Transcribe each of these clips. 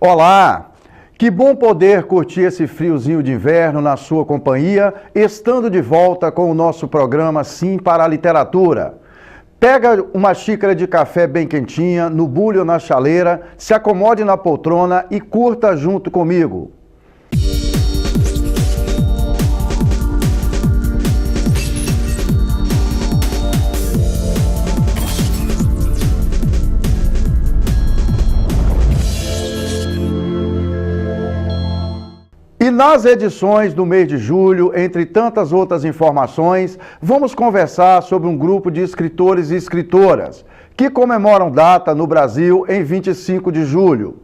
Olá! Que bom poder curtir esse friozinho de inverno na sua companhia, estando de volta com o nosso programa Sim para a Literatura. Pega uma xícara de café bem quentinha, no bule ou na chaleira, se acomode na poltrona e curta junto comigo. E nas edições do mês de julho, entre tantas outras informações, vamos conversar sobre um grupo de escritores e escritoras que comemoram data no Brasil em 25 de julho.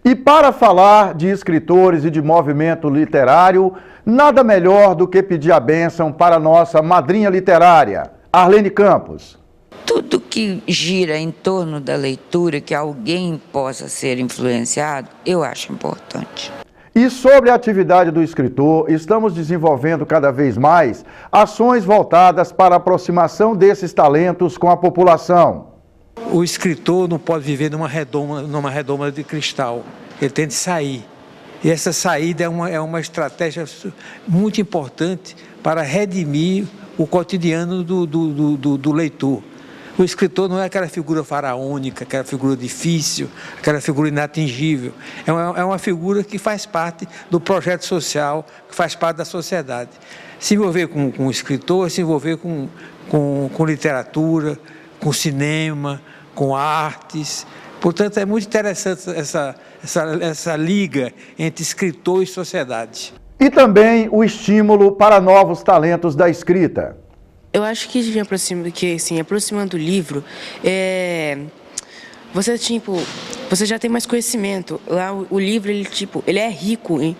E para falar de escritores e de movimento literário, nada melhor do que pedir a bênção para a nossa madrinha literária, Arlene Campos. Tudo que gira em torno da leitura, que alguém possa ser influenciado, eu acho importante. E sobre a atividade do escritor, estamos desenvolvendo cada vez mais ações voltadas para a aproximação desses talentos com a população. O escritor não pode viver numa redoma de cristal, ele tem de sair. E essa saída é uma estratégia muito importante para redimir o cotidiano do leitor. O escritor não é aquela figura faraônica, aquela figura difícil, aquela figura inatingível. É uma figura que faz parte do projeto social, que faz parte da sociedade. Se envolver com o escritor, se envolver com literatura, com cinema, com artes. Portanto, é muito interessante essa liga entre escritor e sociedade. E também o estímulo para novos talentos da escrita. Eu acho que aproximando o livro, você já tem mais conhecimento. Lá o livro, ele é rico em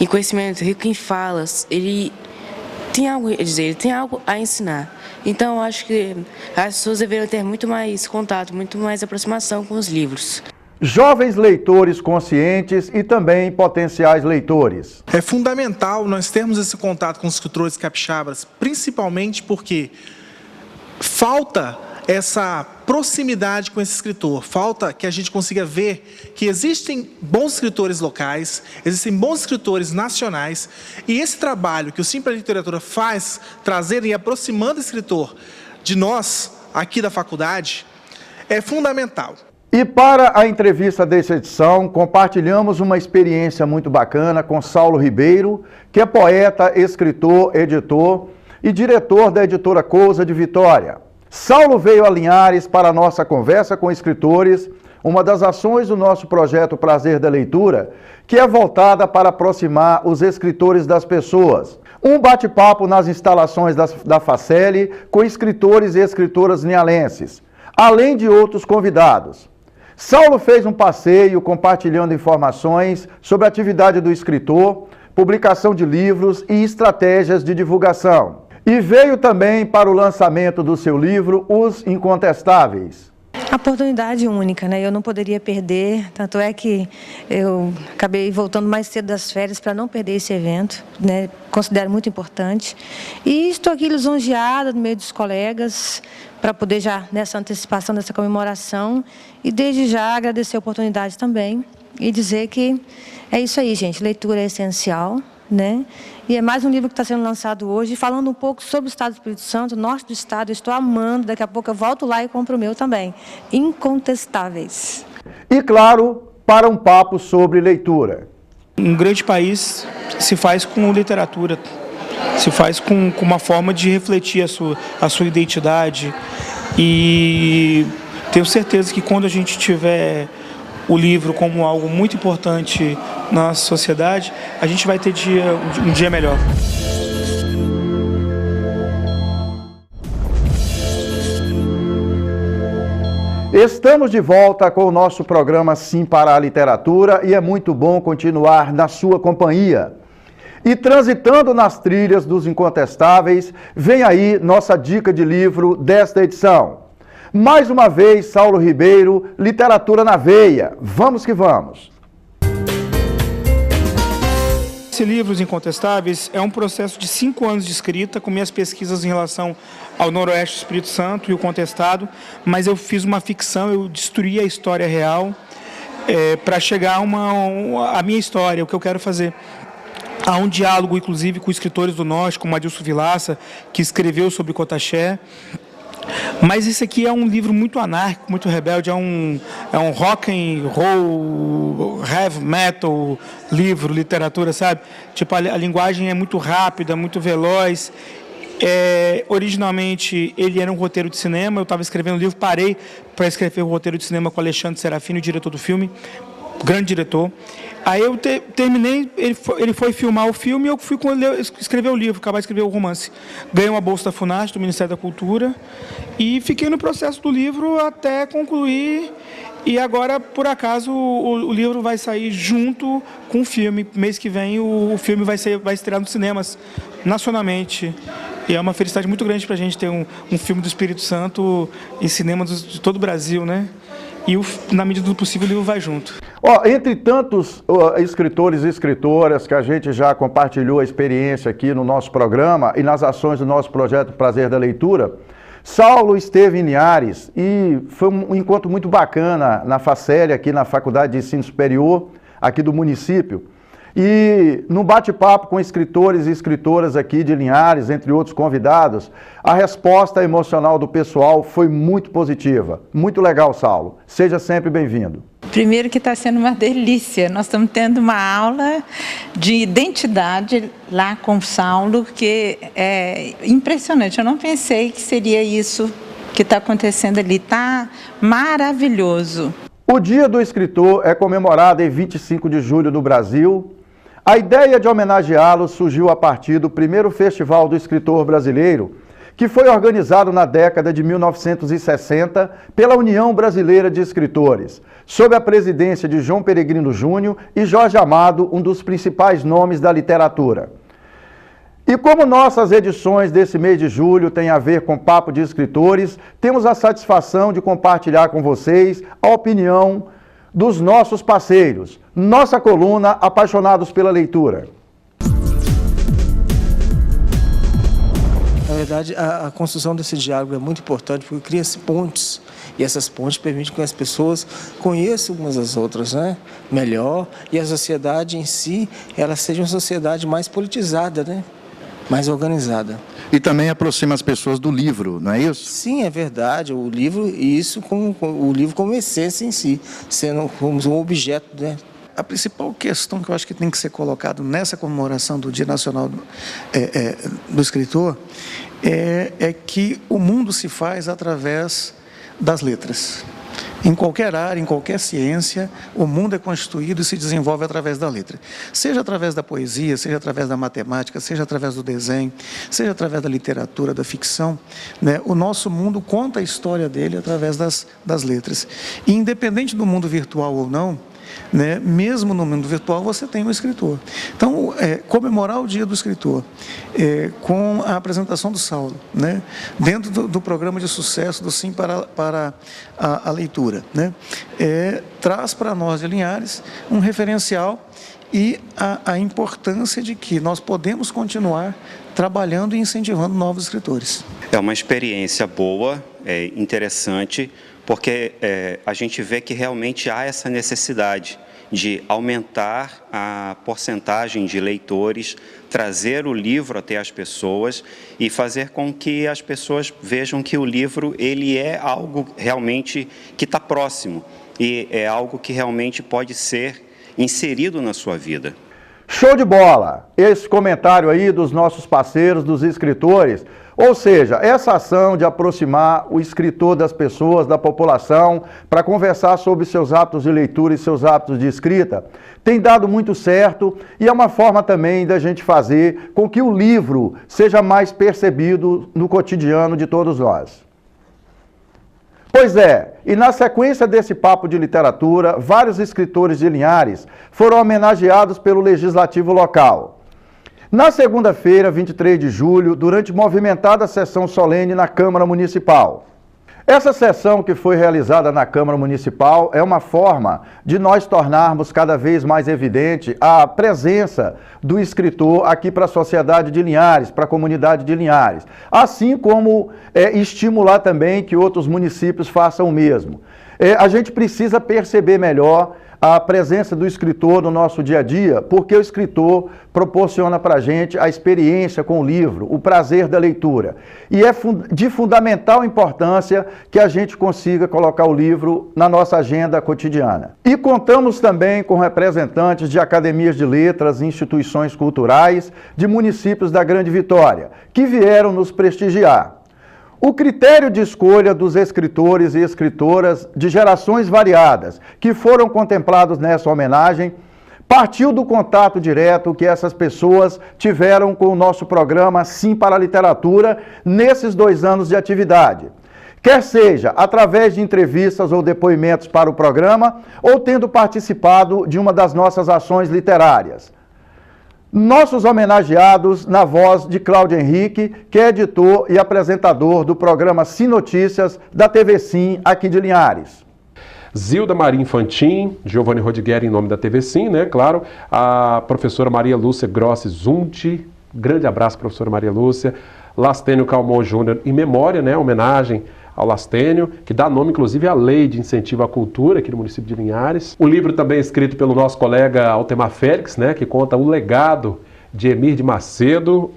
conhecimento, rico em falas. Ele tem algo a dizer, ele tem algo a ensinar. Então, eu acho que as pessoas deveriam ter muito mais contato, muito mais aproximação com os livros. Jovens leitores conscientes e também potenciais leitores. É fundamental nós termos esse contato com os escritores capixabas, principalmente porque falta essa proximidade com esse escritor, falta que a gente consiga ver que existem bons escritores locais, existem bons escritores nacionais, e esse trabalho que o Sim para a Literatura faz, trazendo e aproximando o escritor de nós, aqui da faculdade, é fundamental. E para a entrevista dessa edição, compartilhamos uma experiência muito bacana com Saulo Ribeiro, que é poeta, escritor, editor e diretor da editora Cousa de Vitória. Saulo veio a Linhares para a nossa conversa com escritores, uma das ações do nosso projeto Prazer da Leitura, que é voltada para aproximar os escritores das pessoas. Um bate-papo nas instalações da Faceli com escritores e escritoras linharenses, além de outros convidados. Saulo fez um passeio compartilhando informações sobre a atividade do escritor, publicação de livros e estratégias de divulgação. E veio também para o lançamento do seu livro, Os Incontestáveis. A oportunidade única, né? Eu não poderia perder, tanto é que eu acabei voltando mais cedo das férias para não perder esse evento, né? Considero muito importante. E estou aqui lisonjeada no meio dos colegas para poder já, nessa antecipação dessa comemoração, e desde já agradecer a oportunidade também e dizer que é isso aí, gente, leitura é essencial, né? E é mais um livro que está sendo lançado hoje, falando um pouco sobre o estado do Espírito Santo, norte do estado. Eu estou amando, daqui a pouco eu volto lá e compro o meu também. Incontestáveis. E claro, para um papo sobre leitura. Um grande país se faz com literatura, se faz com uma forma de refletir a sua identidade. E tenho certeza que quando a gente tiver o livro como algo muito importante na nossa sociedade, a gente vai ter um dia melhor. Estamos de volta com o nosso programa Sim para a Literatura e é muito bom continuar na sua companhia. E transitando nas trilhas dos incontestáveis, vem aí nossa dica de livro desta edição. Mais uma vez, Saulo Ribeiro, Literatura na Veia. Vamos que vamos! Esse livro, Os Incontestáveis, é um processo de 5 anos de escrita, com minhas pesquisas em relação ao Noroeste do Espírito Santo e o contestado, mas eu fiz uma ficção, eu destruí a história real para chegar a minha história, o que eu quero fazer. Há um diálogo, inclusive, com escritores do Norte, como Adilson Vilaça, que escreveu sobre Cotaxé. Mas esse aqui é um livro muito anárquico, muito rebelde, é um rock and roll, heavy metal, livro, literatura, sabe? Tipo, a linguagem é muito rápida, muito veloz. Originalmente ele era um roteiro de cinema, eu estava escrevendo um livro, parei para escrever o roteiro de cinema com Alexandre Serafini, o diretor do filme, grande diretor. Aí eu terminei, ele foi filmar o filme e eu fui com ele escrever o livro, acabar de escrever o romance. Ganhei uma bolsa da FUNAST, do Ministério da Cultura, e fiquei no processo do livro até concluir. E agora, por acaso, o livro vai sair junto com o filme. Mês que vem o filme vai estrear nos cinemas, nacionalmente. E é uma felicidade muito grande para a gente ter um filme do Espírito Santo em cinemas de todo o Brasil, né? E, na medida do possível, o livro vai junto. Entre tantos escritores e escritoras que a gente já compartilhou a experiência aqui no nosso programa e nas ações do nosso projeto Prazer da Leitura, Saulo esteve em Linhares e foi um encontro muito bacana na FACEL, aqui na Faculdade de Ensino Superior, aqui do município. E no bate-papo com escritores e escritoras aqui de Linhares, entre outros convidados, a resposta emocional do pessoal foi muito positiva. Muito legal, Saulo. Seja sempre bem-vindo. Primeiro que está sendo uma delícia. Nós estamos tendo uma aula de identidade lá com o Saulo, que é impressionante. Eu não pensei que seria isso que está acontecendo ali. Está maravilhoso. O Dia do Escritor é comemorado em 25 de julho no Brasil. A ideia de homenageá-lo surgiu a partir do primeiro Festival do Escritor Brasileiro, que foi organizado na década de 1960 pela União Brasileira de Escritores, sob a presidência de João Peregrino Júnior e Jorge Amado, um dos principais nomes da literatura. E como nossas edições desse mês de julho têm a ver com Papo de Escritores, temos a satisfação de compartilhar com vocês a opinião dos nossos parceiros, nossa coluna Apaixonados pela Leitura. Na verdade, a construção desse diálogo é muito importante porque cria-se pontes e essas pontes permitem que as pessoas conheçam umas às outras, né, melhor, e a sociedade em si, ela seja uma sociedade mais politizada, né, mais organizada. E também aproxima as pessoas do livro, não é isso? Sim, é verdade. O livro, isso o livro como essência em si, sendo como um objeto, né? A principal questão que eu acho que tem que ser colocado nessa comemoração do Dia Nacional do Escritor é que o mundo se faz através das letras. Em qualquer área, em qualquer ciência, o mundo é constituído e se desenvolve através da letra. Seja através da poesia, seja através da matemática, seja através do desenho, seja através da literatura, da ficção, né? O nosso mundo conta a história dele através das letras. E independente do mundo virtual ou não, né, mesmo no mundo virtual você tem um escritor. Então, comemorar o Dia do Escritor com a apresentação do Saulo, né, dentro do programa de sucesso do Sim para a Leitura, né, traz para nós de Linhares um referencial e a importância de que nós podemos continuar trabalhando e incentivando novos escritores. É uma experiência boa, interessante, porque a gente vê que realmente há essa necessidade de aumentar a porcentagem de leitores, trazer o livro até as pessoas e fazer com que as pessoas vejam que o livro ele é algo realmente que está próximo e é algo que realmente pode ser inserido na sua vida. Show de bola! Esse comentário aí dos nossos parceiros, dos escritores, ou seja, essa ação de aproximar o escritor das pessoas, da população, para conversar sobre seus hábitos de leitura e seus hábitos de escrita, tem dado muito certo e é uma forma também da gente fazer com que o livro seja mais percebido no cotidiano de todos nós. Pois é, e na sequência desse papo de literatura, vários escritores de Linhares foram homenageados pelo Legislativo local. Na segunda-feira, 23 de julho, durante movimentada sessão solene na Câmara Municipal. Essa sessão que foi realizada na Câmara Municipal é uma forma de nós tornarmos cada vez mais evidente a presença do escritor aqui para a sociedade de Linhares, para a comunidade de Linhares, assim como estimular também que outros municípios façam o mesmo. A gente precisa perceber melhor a presença do escritor no nosso dia a dia, porque o escritor proporciona para a gente a experiência com o livro, o prazer da leitura. E é de fundamental importância que a gente consiga colocar o livro na nossa agenda cotidiana. E contamos também com representantes de academias de letras, instituições culturais, de municípios da Grande Vitória, que vieram nos prestigiar. O critério de escolha dos escritores e escritoras de gerações variadas que foram contemplados nessa homenagem partiu do contato direto que essas pessoas tiveram com o nosso programa Sim para a Literatura nesses 2 anos de atividade. Quer seja através de entrevistas ou depoimentos para o programa ou tendo participado de uma das nossas ações literárias. Nossos homenageados na voz de Cláudio Henrique, que é editor e apresentador do programa Sim Notícias da TV Sim, aqui de Linhares. Zilda Maria Infantin, Giovanni Rodiguer em nome da TV Sim, né, claro. A professora Maria Lúcia Grossi Zunti, grande abraço, professora Maria Lúcia. Lastênio Calmon Júnior, em memória, né, homenagem ao Lastênio, que dá nome, inclusive, à Lei de Incentivo à Cultura aqui no município de Linhares. O livro também é escrito pelo nosso colega Altemar Félix, né, que conta o legado de Emir de Macedo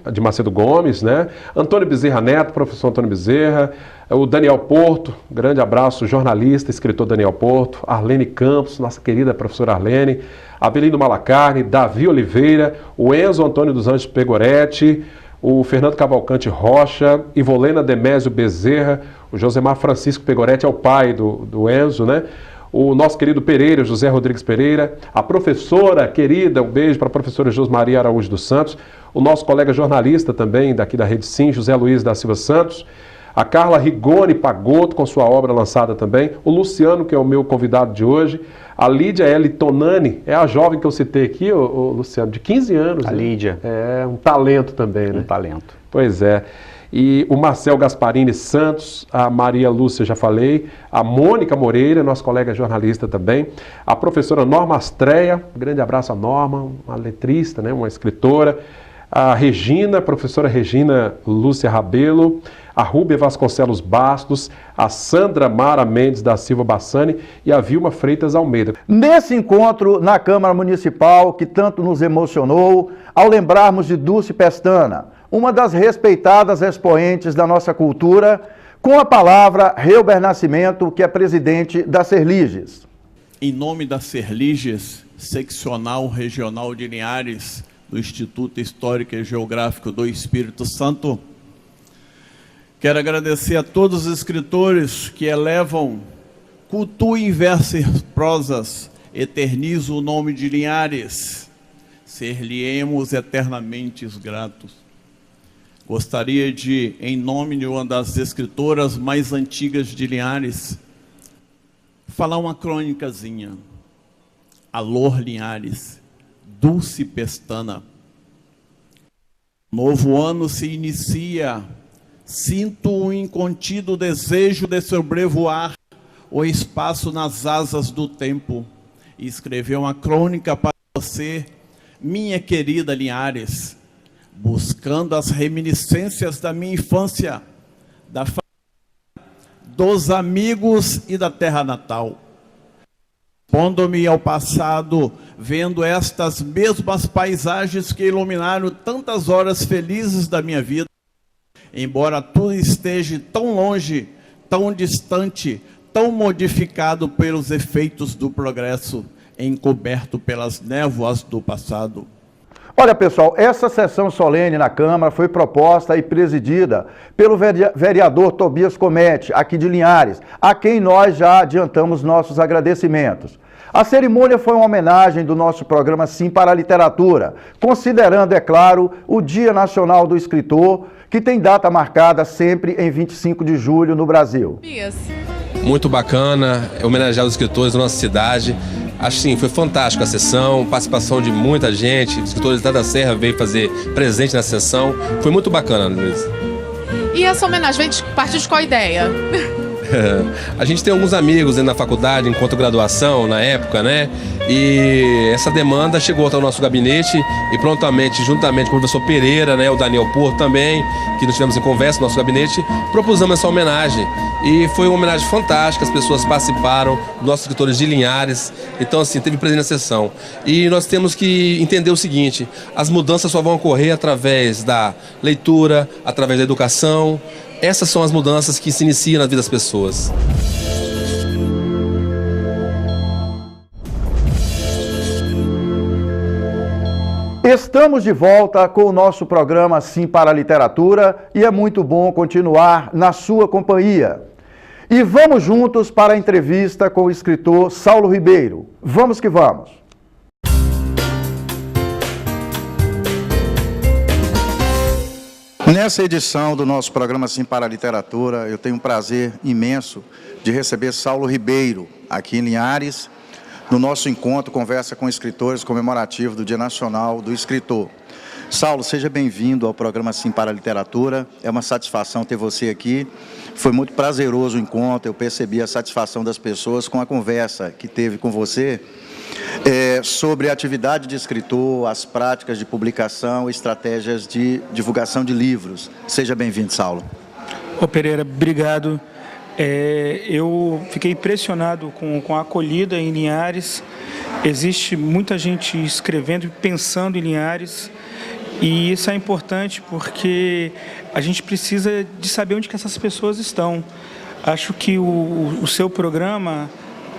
Gomes, né? Antônio Bezerra Neto, professor Antônio Bezerra, o Daniel Porto, grande abraço, jornalista, escritor Daniel Porto, Arlene Campos, nossa querida professora Arlene, Abelino Malacarne, Davi Oliveira, o Enzo Antônio dos Anjos Pegoretti, o Fernando Cavalcante Rocha, Ivolena Demésio Bezerra, o Josemar Francisco Pegoretti é o pai do Enzo, né? O nosso querido Pereira, José Rodrigues Pereira, a professora querida, um beijo para a professora Josmaria Araújo dos Santos, o nosso colega jornalista também daqui da Rede Sim, José Luiz da Silva Santos, a Carla Rigoni Pagotto, com sua obra lançada também, o Luciano, que é o meu convidado de hoje, a Lídia L. Tonani, é a jovem que eu citei aqui, o Luciano, de 15 anos. A né? Lídia. É um talento também, né? Um talento. Pois é. E o Marcel Gasparini Santos, a Maria Lúcia, já falei, a Mônica Moreira, nossa colega jornalista também, a professora Norma Astreia, grande abraço a Norma, uma letrista, né, uma escritora, a Regina, a professora Regina Lúcia Rabelo, a Rúbia Vasconcelos Bastos, a Sandra Mara Mendes da Silva Bassani e a Vilma Freitas Almeida. Nesse encontro na Câmara Municipal, que tanto nos emocionou, ao lembrarmos de Dulce Pestana, uma das respeitadas expoentes da nossa cultura, com a palavra Reuber Nascimento, que é presidente da Serliges. Em nome da Serliges, seccional regional de Linhares, do Instituto Histórico e Geográfico do Espírito Santo, quero agradecer a todos os escritores que elevam, cultuam em versos e prosas, eternizam o nome de Linhares, ser-lhe-emos eternamente gratos. Gostaria de, em nome de uma das escritoras mais antigas de Linhares, falar uma crônicazinha. Alô Linhares, Dulce Pestana. Novo ano se inicia, sinto um incontido desejo de sobrevoar o espaço nas asas do tempo e escrever uma crônica para você, minha querida Linhares, buscando as reminiscências da minha infância, da família, dos amigos e da terra natal. Pondo-me ao passado, vendo estas mesmas paisagens que iluminaram tantas horas felizes da minha vida, embora tudo esteja tão longe, tão distante, tão modificado pelos efeitos do progresso, encoberto pelas névoas do passado. Olha, pessoal, essa sessão solene na Câmara foi proposta e presidida pelo vereador Tobias Comete, aqui de Linhares, a quem nós já adiantamos nossos agradecimentos. A cerimônia foi uma homenagem do nosso programa Sim para a Literatura, considerando, é claro, o Dia Nacional do Escritor, que tem data marcada sempre em 25 de julho no Brasil. Muito bacana, homenagear os escritores da nossa cidade. Acho sim, foi fantástico a sessão, participação de muita gente, escritores da Serra veio fazer presente na sessão. Foi muito bacana, Luiz. E essa homenagem vem partir de qual ideia? A gente tem alguns amigos na faculdade, enquanto graduação, na época, né? E essa demanda chegou até o nosso gabinete e prontamente, juntamente com o professor Pereira, né, o Daniel Porto também, que nós tivemos em conversa no nosso gabinete, propusemos essa homenagem. E foi uma homenagem fantástica, as pessoas participaram, nossos escritores de Linhares, então assim, teve presente na sessão. E nós temos que entender o seguinte, as mudanças só vão ocorrer através da leitura, através da educação. Essas são as mudanças que se iniciam na vida das pessoas. Estamos de volta com o nosso programa Sim para a Literatura e é muito bom continuar na sua companhia. E vamos juntos para a entrevista com o escritor Saulo Ribeiro. Vamos que vamos! Nessa edição do nosso programa Sim para a Literatura, eu tenho um prazer imenso de receber Saulo Ribeiro, aqui em Linhares, no nosso encontro Conversa com Escritores comemorativo do Dia Nacional do Escritor. Saulo, seja bem-vindo ao programa Sim para a Literatura, é uma satisfação ter você aqui, foi muito prazeroso o encontro, eu percebi a satisfação das pessoas com a conversa que teve com você, sobre a atividade de escritor, as práticas de publicação, estratégias de divulgação de livros. Seja bem-vindo, Saulo. Ô Pereira, obrigado. Eu fiquei impressionado com a acolhida em Linhares. Existe muita gente escrevendo e pensando em Linhares. E isso é importante porque a gente precisa de saber onde que essas pessoas estão. Acho que o seu programa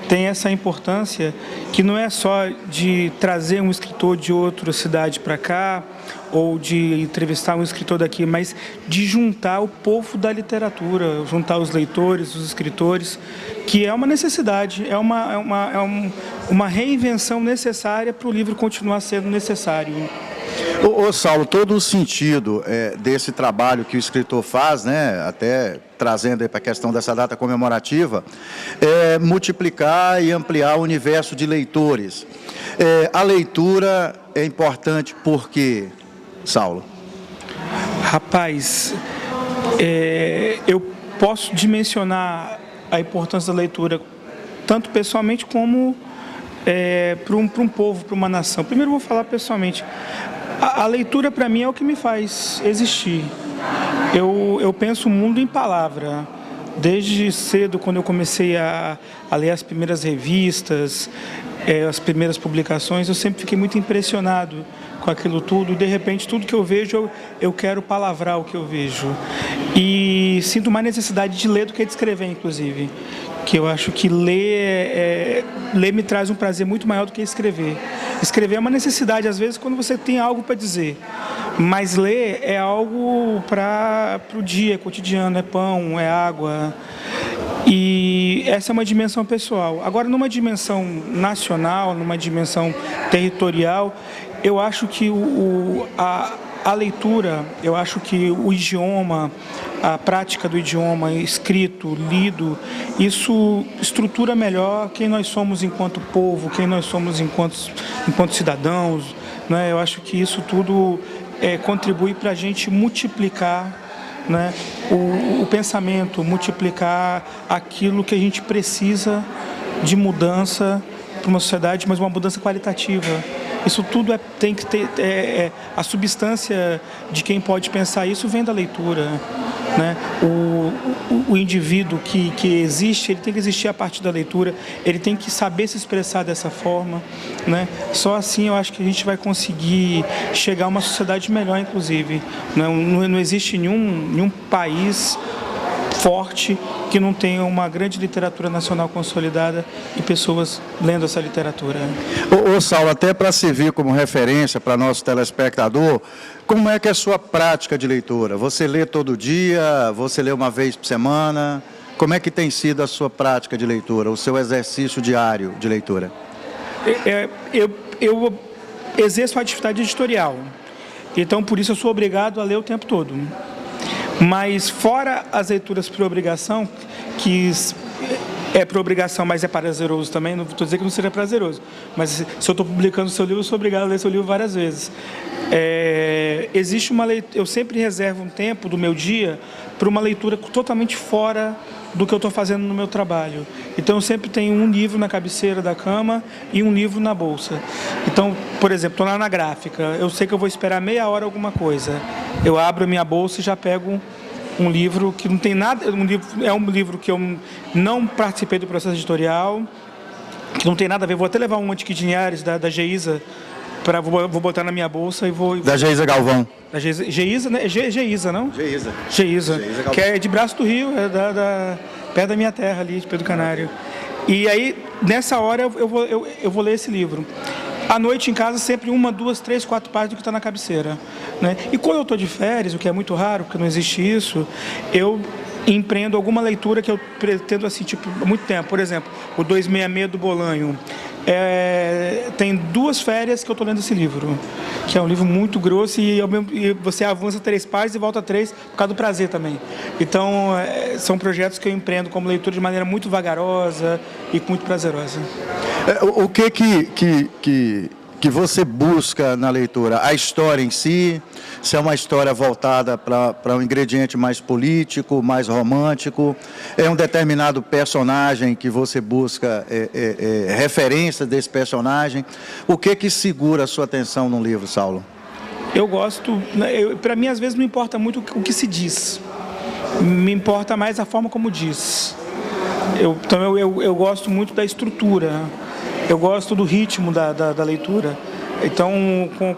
tem essa importância que não é só de trazer um escritor de outra cidade para cá ou de entrevistar um escritor daqui, mas de juntar o povo da literatura, juntar os leitores, os escritores, que é uma necessidade, é uma reinvenção necessária para o livro continuar sendo necessário. Ô Saulo, todo o sentido desse trabalho que o escritor faz, né, até trazendo para a questão dessa data comemorativa, é multiplicar e ampliar o universo de leitores. A leitura é importante por quê, Saulo? Rapaz, eu posso dimensionar a importância da leitura, tanto pessoalmente como para um povo, para uma nação. Primeiro eu vou falar pessoalmente. A leitura, para mim, é o que me faz existir. Eu penso o mundo em palavra. Desde cedo, quando eu comecei a ler as primeiras revistas, as primeiras publicações, eu sempre fiquei muito impressionado com aquilo tudo. E, de repente, tudo que eu vejo, eu quero palavrar o que eu vejo. E sinto mais necessidade de ler do que de escrever, inclusive. Que eu acho que ler me traz um prazer muito maior do que escrever. Escrever é uma necessidade, às vezes, quando você tem algo para dizer. Mas ler é algo para o dia, cotidiano, é pão, é água. E essa é uma dimensão pessoal. Agora, numa dimensão nacional, numa dimensão territorial, eu acho que a leitura, eu acho que o idioma, a prática do idioma escrito, lido, isso estrutura melhor quem nós somos enquanto povo, quem nós somos enquanto cidadãos, né? Eu acho que isso tudo contribui para a gente multiplicar, né, o pensamento, multiplicar aquilo que a gente precisa de mudança para uma sociedade, mas uma mudança qualitativa. Isso tudo tem que ter, a substância de quem pode pensar isso vem da leitura, né? O indivíduo que existe, ele tem que existir a partir da leitura, ele tem que saber se expressar dessa forma, né? Só assim eu acho que a gente vai conseguir chegar a uma sociedade melhor, inclusive. Não existe nenhum país forte que não tenha uma grande literatura nacional consolidada e pessoas lendo essa literatura. Ô Saulo, até para servir como referência para nosso telespectador, como é que é a sua prática de leitura? Você lê todo dia? Você lê uma vez por semana? Como é que tem sido a sua prática de leitura, o seu exercício diário de leitura? Eu exerço a atividade editorial, então por isso eu sou obrigado a ler o tempo todo. Mas fora as leituras por obrigação, que É por obrigação, mas é prazeroso também. Não estou dizendo que não seja prazeroso. Mas se eu estou publicando o seu livro, eu sou obrigado a ler seu livro várias vezes. Existe uma leitura. Eu sempre reservo um tempo do meu dia para uma leitura totalmente fora do que eu estou fazendo no meu trabalho. Então, eu sempre tenho um livro na cabeceira da cama e um livro na bolsa. Então, por exemplo, estou lá na gráfica. Eu sei que eu vou esperar meia hora alguma coisa. Eu abro a minha bolsa e já pego um livro que não tem nada, é um livro que eu não participei do processo editorial, que não tem nada a ver. Vou até levar um Antiqui de Linhares da Geisa, vou botar na minha bolsa e vou... Da Geisa Galvão. Da Geisa, né? Geisa, não? Geisa, que é de Braço do Rio, perto da minha terra ali, de Pedro Canário. E aí, nessa hora, eu vou ler esse livro. À noite em casa, sempre 1, 2, 3, 4 páginas do que está na cabeceira, né? E quando eu estou de férias, o que é muito raro, porque não existe isso, eu empreendo alguma leitura que eu pretendo, assim, tipo, há muito tempo. Por exemplo, o 266 do Bolanho. Tem 2 férias que eu estou lendo esse livro, que é um livro muito grosso e você avança 3 páginas e volta 3 por causa do prazer também. Então, são projetos que eu empreendo como leitura de maneira muito vagarosa e muito prazerosa. O que você busca na leitura? A história em si? Se é uma história voltada para um ingrediente mais político, mais romântico? É um determinado personagem que você busca referência desse personagem? O que segura a sua atenção no livro, Saulo? Eu gosto... Para mim, às vezes, não importa muito o que se diz. Me importa mais a forma como diz. Então, eu gosto muito da estrutura. Eu gosto do ritmo da leitura. Então,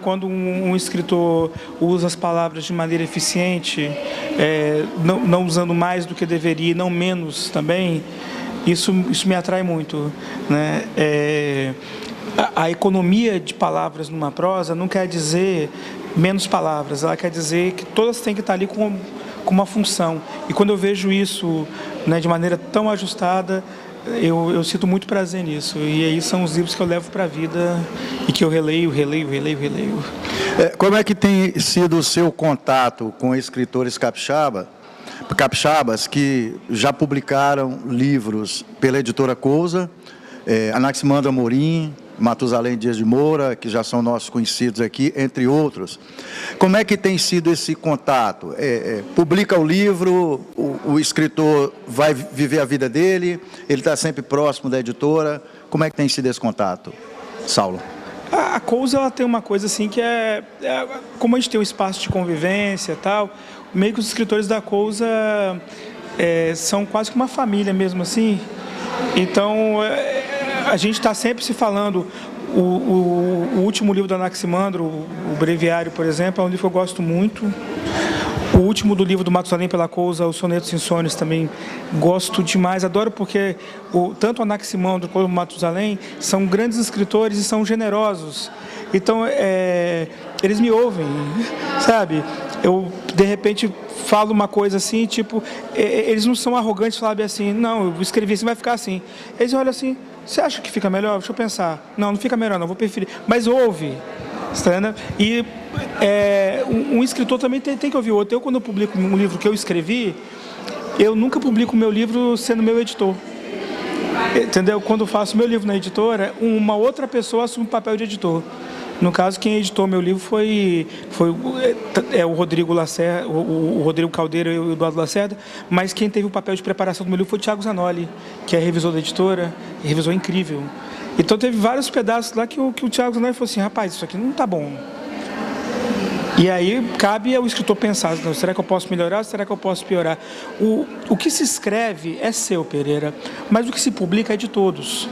quando um escritor usa as palavras de maneira eficiente, não usando mais do que deveria, não menos também, isso me atrai muito, né? A economia de palavras numa prosa não quer dizer menos palavras, ela quer dizer que todas têm que estar ali com uma função. E quando eu vejo isso, né, de maneira tão ajustada, eu sinto muito prazer nisso. E aí são os livros que eu levo para a vida e que eu releio. Como é que tem sido o seu contato com escritores capixabas que já publicaram livros pela editora Cousa, Anaximandro Amorim, Matusalém Dias de Moura, que já são nossos conhecidos aqui, entre outros. Como é que tem sido esse contato? Publica o livro, o escritor vai viver a vida dele, ele está sempre próximo da editora. Como é que tem sido esse contato, Saulo? A Cousa, ela tem uma coisa assim que como a gente tem um espaço de convivência e tal, meio que os escritores da Cousa são quase que uma família mesmo assim. Então, a gente está sempre se falando. O último livro do Anaximandro, o Breviário, por exemplo, é um livro que eu gosto muito. O último do livro do Matusalém pela Cousa, os Sonetos Insônios, também gosto demais. Adoro porque tanto o Anaximandro quanto o Matusalém são grandes escritores e são generosos. Então, eles me ouvem, sabe? Eu, de repente, falo uma coisa assim, tipo... Eles não são arrogantes, sabem assim, não, eu escrevi assim, vai ficar assim. Eles olham assim, você acha que fica melhor? Deixa eu pensar. Não fica melhor, não, vou preferir. Mas ouve, tá? E um escritor também tem que ouvir o outro. Eu, quando eu publico um livro que eu escrevi, eu nunca publico o meu livro sendo meu editor. Entendeu? Quando eu faço meu livro na editora, uma outra pessoa assume o papel de editor. No caso, quem editou meu livro foi o Rodrigo Lacerda, o Rodrigo Caldeira e o Eduardo Lacerda, mas quem teve o papel de preparação do meu livro foi o Thiago Zanoli, que é revisor da editora, revisor incrível. Então teve vários pedaços lá que o Thiago Zanoli falou assim, rapaz, isso aqui não está bom. E aí cabe ao escritor pensar, será que eu posso melhorar, será que eu posso piorar? O que se escreve é seu, Pereira, mas o que se publica é de todos.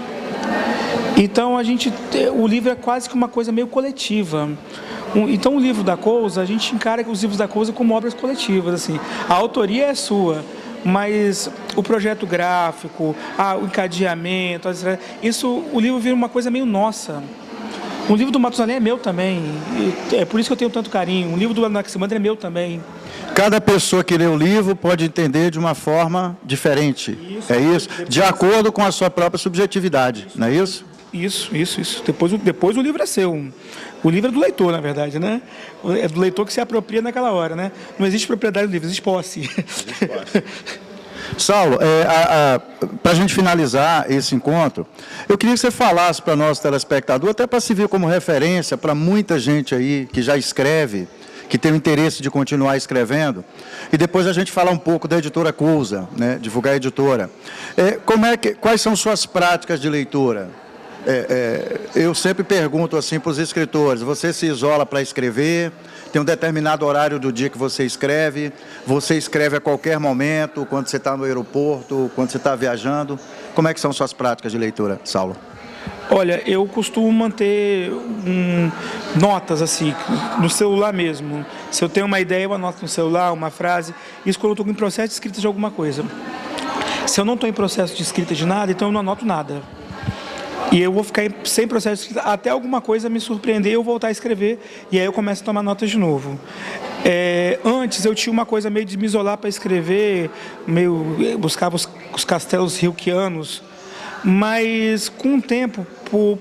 Então, o livro é quase que uma coisa meio coletiva. Então, o livro da Cousa, a gente encara os livros da Cousa como obras coletivas. Assim. A autoria é sua, mas o projeto gráfico, o encadeamento, o livro vira uma coisa meio nossa. O livro do Matusalém é meu também, é por isso que eu tenho tanto carinho. O livro do Anaximandro é meu também. Cada pessoa que lê o livro pode entender de uma forma diferente, é isso? De acordo com a sua própria subjetividade, não é isso? Isso. Depois o livro é seu. O livro é do leitor, na verdade, né? É do leitor que se apropria naquela hora, né? Não existe propriedade do livro, existe posse. Saulo, para a gente finalizar esse encontro, eu queria que você falasse para nosso telespectador, até para servir como referência para muita gente aí que já escreve, que tem o interesse de continuar escrevendo, e depois a gente falar um pouco da editora Cousa, né, divulgar a editora. Quais são suas práticas de leitura? Eu sempre pergunto assim para os escritores, você se isola para escrever? Tem um determinado horário do dia que você escreve a qualquer momento, quando você está no aeroporto, quando você está viajando? Como é que são suas práticas de leitura, Saulo? Olha, eu costumo manter notas assim, no celular mesmo. Se eu tenho uma ideia, eu anoto no celular, uma frase, isso quando eu estou em processo de escrita de alguma coisa. Se eu não estou em processo de escrita de nada, então eu não anoto nada. E eu vou ficar sem processo de escrita até alguma coisa me surpreender e eu voltar a escrever, e aí eu começo a tomar notas de novo. Antes eu tinha uma coisa meio de me isolar para escrever, buscava os castelos rilkianos, mas com o tempo,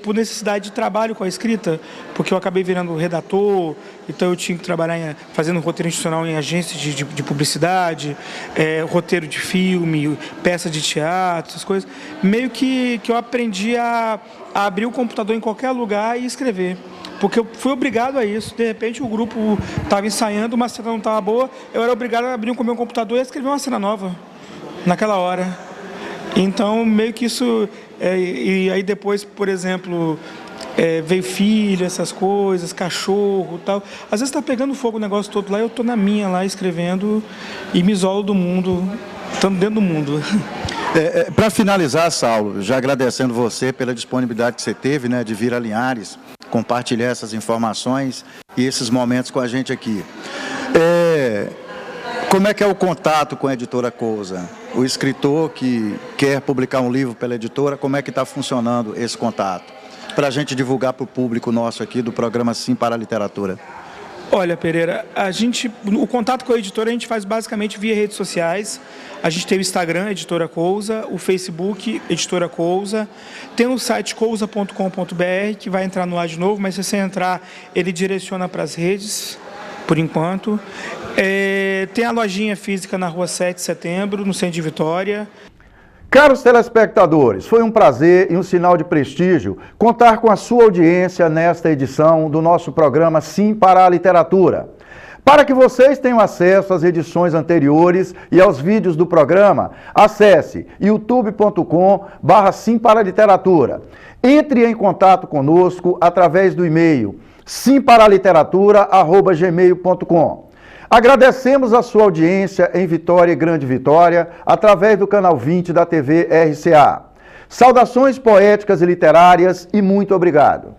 por necessidade de trabalho com a escrita, porque eu acabei virando redator, então eu tinha que trabalhar fazendo roteiro institucional em agências de publicidade, roteiro de filme, peça de teatro, essas coisas, meio que eu aprendi a abrir o computador em qualquer lugar e escrever. Porque eu fui obrigado a isso. De repente o grupo estava ensaiando, uma cena não estava boa, eu era obrigado a abrir o meu computador e escrever uma cena nova, naquela hora. Então, meio que isso... e aí depois, por exemplo, veio filho, essas coisas, cachorro e tal. Às vezes está pegando fogo o negócio todo lá, eu estou na minha lá escrevendo e me isolo do mundo, estando dentro do mundo. Para finalizar, Saulo, já agradecendo você pela disponibilidade que você teve, né, de vir a Linhares, compartilhar essas informações e esses momentos com a gente aqui. Como é que é o contato com a editora Cousa? O escritor que quer publicar um livro pela editora, como é que está funcionando esse contato? Para a gente divulgar para o público nosso aqui do programa Sim para a Literatura. Olha, Pereira, o contato com a editora a gente faz basicamente via redes sociais. A gente tem o Instagram, Editora Cousa, o Facebook, Editora Cousa. Tem o site cousa.com.br, que vai entrar no ar de novo, mas se você entrar, ele direciona para as redes, por enquanto. Tem a lojinha física na rua 7 de setembro, no centro de Vitória. Caros telespectadores, foi um prazer e um sinal de prestígio contar com a sua audiência nesta edição do nosso programa Sim para a Literatura. Para que vocês tenham acesso às edições anteriores e aos vídeos do programa, acesse youtube.com/Sim para a Literatura. Entre em contato conosco através do e-mail simparaliteratura@gmail.com. Agradecemos a sua audiência em Vitória e Grande Vitória, através do canal 20 da TV RCA. Saudações poéticas e literárias e muito obrigado.